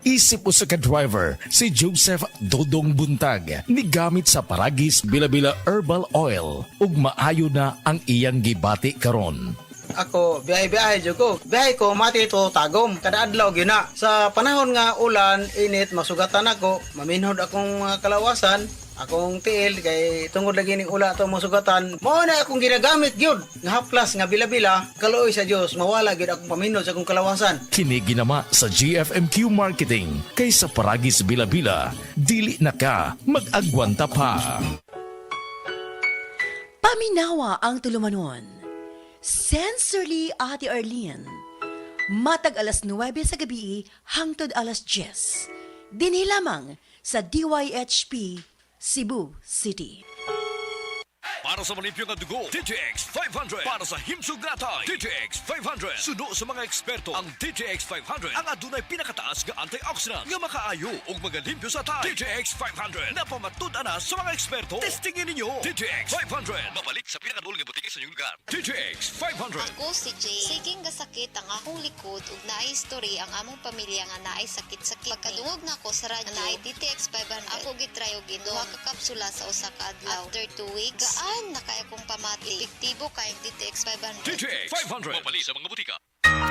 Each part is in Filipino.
Isip usa ka driver si Joseph Dodong Buntag ni gamit sa Paragis Bila-Bila Herbal Oil ug maayo na ang iyang gibati karon. Ako, biyahe-biyahe dyan ko. Biyahe ko, mati ito tagom. Kada adlaw gina. Sa panahon nga ulan, init, masugatan ako. Maminhod akong kalawasan. Akong tiil, kay tungod lagi ning ula ito masugatan. Mao na akong ginagamit gyud. Nga haplas, nga bila-bila. Kaluoy sa Dios, mawala gyud akong paminhod sa akong kalawasan. Kini ginama sa GFMQ Marketing kay sa Paragis Bila-Bila, dili na ka mag-agwanta pa. Paminawa ang tulumanon. Sensorily Ate Arlene. Matag alas 9 sa gabi hangtod alas 10. Dinhi lamang sa DYHP Cebu City. Para sa malimpyong ang dugo, DTX 500. Para sa himsog natay, DTX 500. Suno sa mga eksperto, ang DTX 500 ang adunay pinakataas nga antioxidant nga makaayo ug magalimpyo sa tay. DTX 500 na pamatud-an na sa mga eksperto. Testingin ninyo. DTX 500. Mabalik sa pinakadulong nga butike sa inyong lugar. DTX 500. Ako si Jay. Siging gasakit ang akong likod ug naay history ang among pamilya nga naay sakit-sakit. Pagkadungog na ko sa radyo, naay DTX 500. Ako gitry og duha ka kapsula sa usa ka adlaw. After 2 weeks, gaan na kaya kong pamati. Epektibo kayong DTX 500. DTX 500. Mabalik sa mga butika.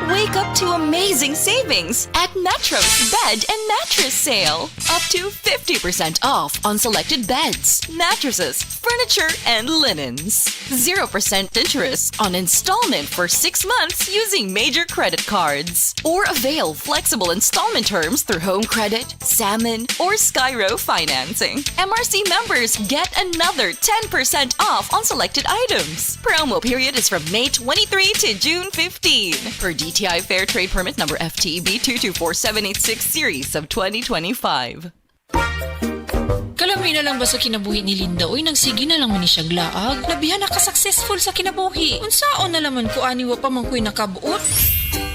Wake up to amazing savings at Metro's Bed and Mattress Sale. Up to 50% off on selected beds, mattresses, furniture, and linens. 0% interest on installment for 6 months using major credit cards. Or avail flexible installment terms through Home Credit, Salmon, or Skyro financing. MRC members get another 10% off on selected items. Promo period is from May 23 to June 15. Per DTI Fair Trade Permit number FTEB 2247866 series of 2025. Kalami na lang ba sa kinabuhi ni Linda? Uy, nagsige na lang man ni siya glaag. Labihan na ka-successful sa kinabuhi. Unsaon na laman ko aniwa pa man ko'y nakabuot?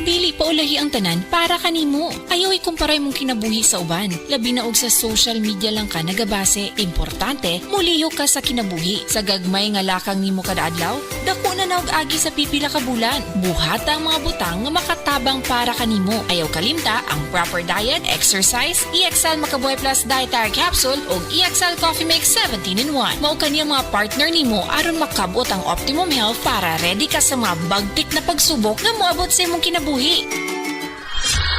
Dili pa ulahi ang tanan para kanimo. Ayaw ikumparay mong kinabuhi sa uban. Labi na og sa social media lang ka nagabase. Importante, muliyo ka sa kinabuhi. Sa gagmay nga lakang nimo kada adlaw, dako na naog agi sa pipila ka bulan. Buhata ang mga butang nga makatabang para kanimo. Ayaw kalimta ang proper diet, exercise, EXL Makabuhay Plus Dietary Capsule ug EXL Coffee Mix 17-in-1. Mao kaniyang mga partner nimo aron makabot ang optimum health para ready ka sa mga bagtik na pagsubok nga moabot sa imong kinabuhi.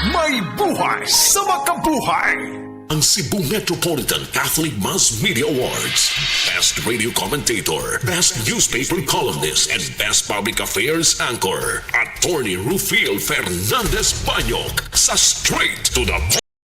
May buhay sa makabuhay! Ang Cebu Metropolitan Catholic Mass Media Awards. Best Radio Commentator, Best Newspaper Columnist, and Best Public Affairs Anchor. Attorney Rufil Fernandez Banyok sa Straight to the